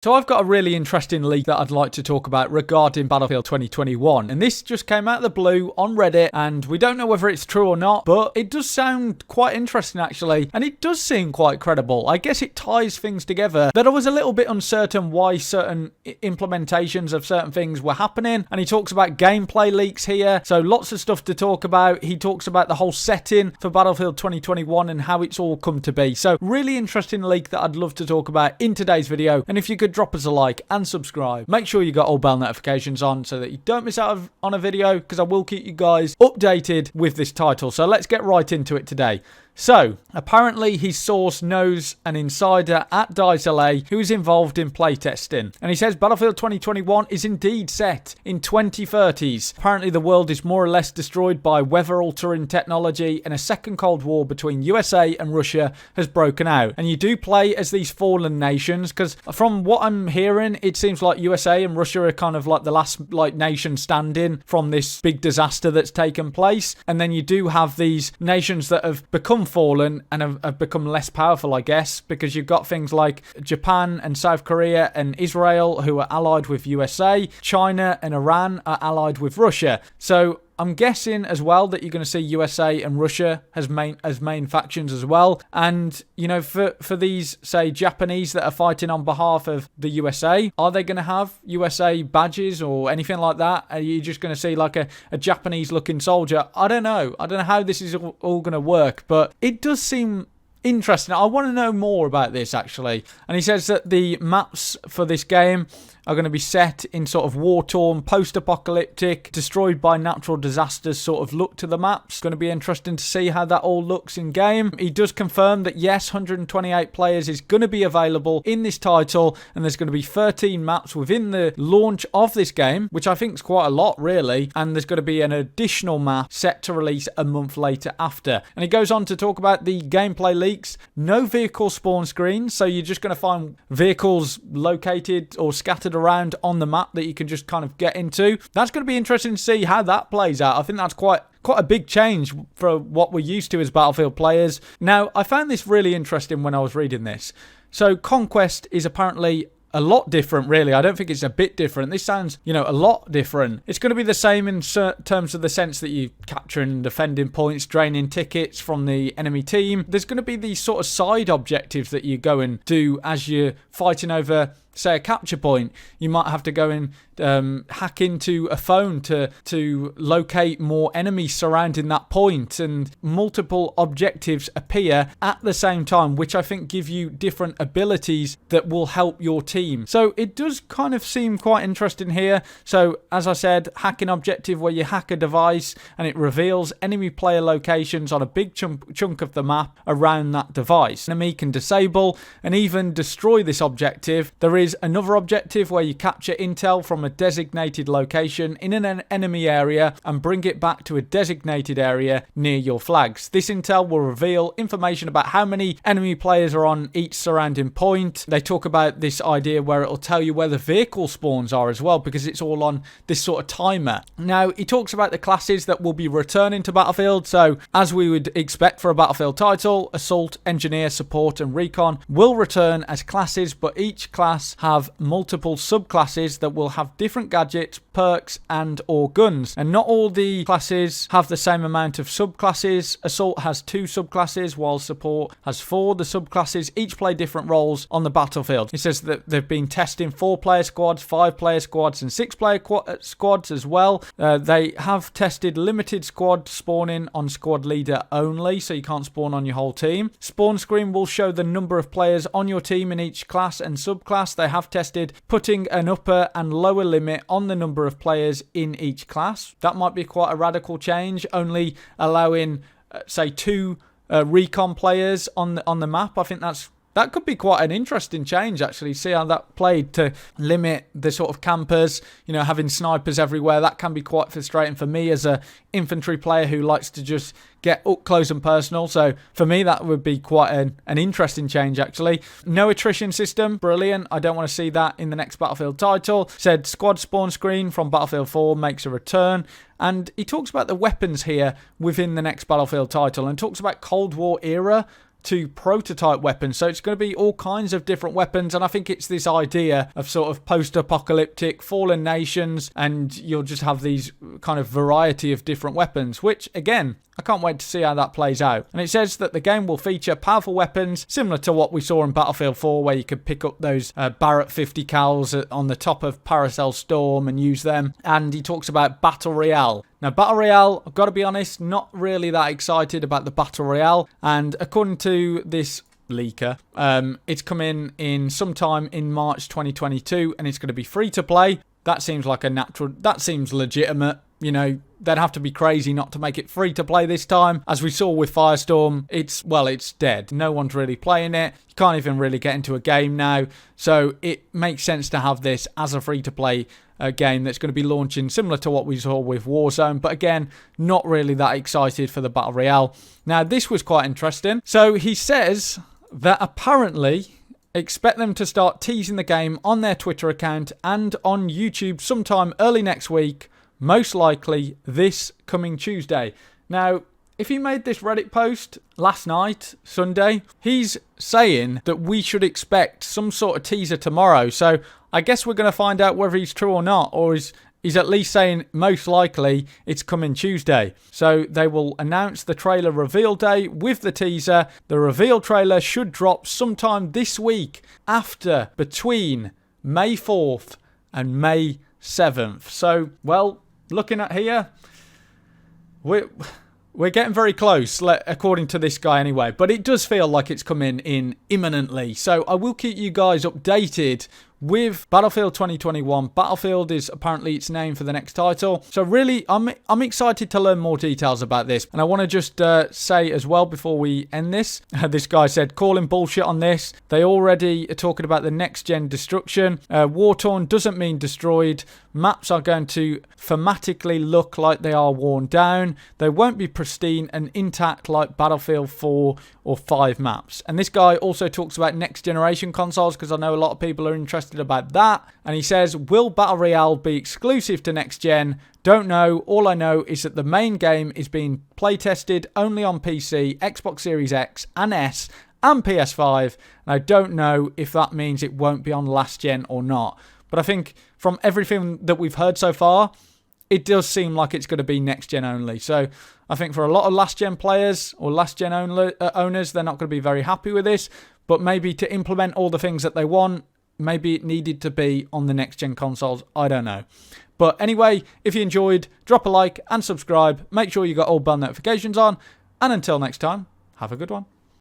So I've got a really interesting leak that I'd like to talk about regarding Battlefield 2021. And this just came out of the blue on Reddit, and we don't know whether it's true or not, but it does sound quite interesting actually, and it does seem quite credible. I guess it ties things together that I was a little bit uncertain why certain implementations of certain things were happening. And he talks about gameplay leaks here, so lots of stuff to talk about. He talks about the whole setting for Battlefield 2021 and how it's all come to be. So really interesting leak that I'd love to talk about in today's video. And if you could drop us a like and subscribe, make sure you got all bell notifications on so that you don't miss out on a video, because I will keep you guys updated with this title. So let's get right into it today. So, apparently his source knows an insider at DICE LA who is involved in playtesting. And he says Battlefield 2021 is indeed set in 2030s. Apparently the world is more or less destroyed by weather-altering technology, and a second Cold War between USA and Russia has broken out. And you do play as these fallen nations, because from what I'm hearing, it seems like USA and Russia are kind of like the last nation standing from this big disaster that's taken place. And then you do have these nations that have become fallen and have become less powerful, I guess, because you've got things like Japan and South Korea and Israel who are allied with USA. China and Iran are allied with Russia. So I'm guessing as well that you're going to see USA and Russia as main factions as well. And, you know, for these, say, Japanese that are fighting on behalf of the USA, are they going to have USA badges or anything like that? Are you just going to see like a Japanese-looking soldier? I don't know. I don't know how this is all going to work, but it does seem interesting. I want to know more about this, actually. And he says that the maps for this game are going to be set in sort of war-torn, post-apocalyptic, destroyed by natural disasters sort of look to the maps. Going to be interesting to see how that all looks in game. He does confirm that yes, 128 players is going to be available in this title, and there's going to be 13 maps within the launch of this game, which I think is quite a lot really. And there's going to be an additional map set to release a month later after. And he goes on to talk about the gameplay leaks. No vehicle spawn screens, so you're just going to find vehicles located or scattered around on the map that you can just kind of get into. That's going to be interesting to see how that plays out. I think that's quite a big change for what we're used to as Battlefield players. Now, I found this really interesting when I was reading this. So Conquest is apparently a lot different, really. I don't think it's a bit different. This sounds, you know, a lot different. It's going to be the same in terms of the sense that you capturing and defending points, draining tickets from the enemy team. There's going to be these sort of side objectives that you go and do as you're fighting over, say, a capture point. You might have to go and hack into a phone to locate more enemies surrounding that point, and multiple objectives appear at the same time, which I think give you different abilities that will help your team. So it does kind of seem quite interesting here. So as I said, hacking objective where you hack a device and it reveals enemy player locations on a big chunk of the map around that device. Enemy can disable and even destroy this objective. There is another objective where you capture intel from a designated location in an enemy area and bring it back to a designated area near your flags. This intel will reveal information about how many enemy players are on each surrounding point. They talk about this idea where it'll tell you where the vehicle spawns are as well, because it's all on this sort of timer. Now, he talks about the classes that will be returning to Battlefield. So, as we would expect for a Battlefield title, Assault, Engineer, Support and Recon will return as classes, but each class have multiple subclasses that will have different gadgets, perks and or guns. And not all the classes have the same amount of subclasses. Assault has 2 subclasses while Support has 4. The subclasses each play different roles on the battlefield. It says that they've been testing 4-player squads, 5-player squads and 6-player squads as well. They have tested limited squad spawning on squad leader only, so you can't spawn on your whole team. Spawn screen will show the number of players on your team in each class and subclass. They have tested putting an upper and lower limit on the number of players in each class. That might be quite a radical change, only allowing say 2 recon players on the map. I think that could be quite an interesting change, actually. See how that played to limit the sort of campers, you know, having snipers everywhere. That can be quite frustrating for me as a infantry player who likes to just get up close and personal. So for me, that would be quite an interesting change, actually. No attrition system, brilliant. I don't want to see that in the next Battlefield title. Said squad spawn screen from Battlefield 4 makes a return. And he talks about the weapons here within the next Battlefield title and talks about Cold War era to prototype weapons. So it's going to be all kinds of different weapons, and I think it's this idea of sort of post-apocalyptic fallen nations, and you'll just have these kind of variety of different weapons, which again, I can't wait to see how that plays out. And it says that the game will feature powerful weapons similar to what we saw in Battlefield 4, where you could pick up those Barrett 50 cals on the top of Paracel Storm and use them. And he talks about Battle Royale. Now, Battle Royale, I've got to be honest, not really that excited about the Battle Royale. And according to this leaker, it's coming in sometime in March 2022, and it's going to be free to play. That seems like that seems legitimate. You know, they'd have to be crazy not to make it free to play this time. As we saw with Firestorm, it's dead. No one's really playing it. You can't even really get into a game now. So it makes sense to have this as a free to play game that's going to be launching similar to what we saw with Warzone. But again, not really that excited for the Battle Royale. Now, this was quite interesting. So he says that apparently expect them to start teasing the game on their Twitter account and on YouTube sometime early next week. Most likely this coming Tuesday. Now, if he made this Reddit post last night, Sunday, he's saying that we should expect some sort of teaser tomorrow. So I guess we're going to find out whether he's true or not, or he's at least saying most likely it's coming Tuesday. So they will announce the trailer reveal day with the teaser. The reveal trailer should drop sometime this week between May 4th and May 7th. So, well, looking at here, we're getting very close, according to this guy anyway. But it does feel like it's coming in imminently. So I will keep you guys updated with Battlefield 2021. Battlefield is apparently its name for the next title. So really, I'm excited to learn more details about this. And I want to just say as well before we end this, this guy said, calling bullshit on this. They already are talking about the next-gen destruction. War-torn doesn't mean destroyed. Maps are going to thematically look like they are worn down. They won't be pristine and intact like Battlefield 4 or 5 maps. And this guy also talks about next-generation consoles, because I know a lot of people are interested about that. And he says, will Battle Royale be exclusive to next gen? Don't know. All I know is that the main game is being play tested only on PC, Xbox Series X and S and PS5. And I don't know if that means it won't be on last gen or not. But I think from everything that we've heard so far, it does seem like it's going to be next gen only. So I think for a lot of last gen players or last gen owners, they're not going to be very happy with this. But maybe to implement all the things that they want, maybe it needed to be on the next-gen consoles. I don't know. But anyway, if you enjoyed, drop a like and subscribe. Make sure you got all bell notifications on. And until next time, have a good one.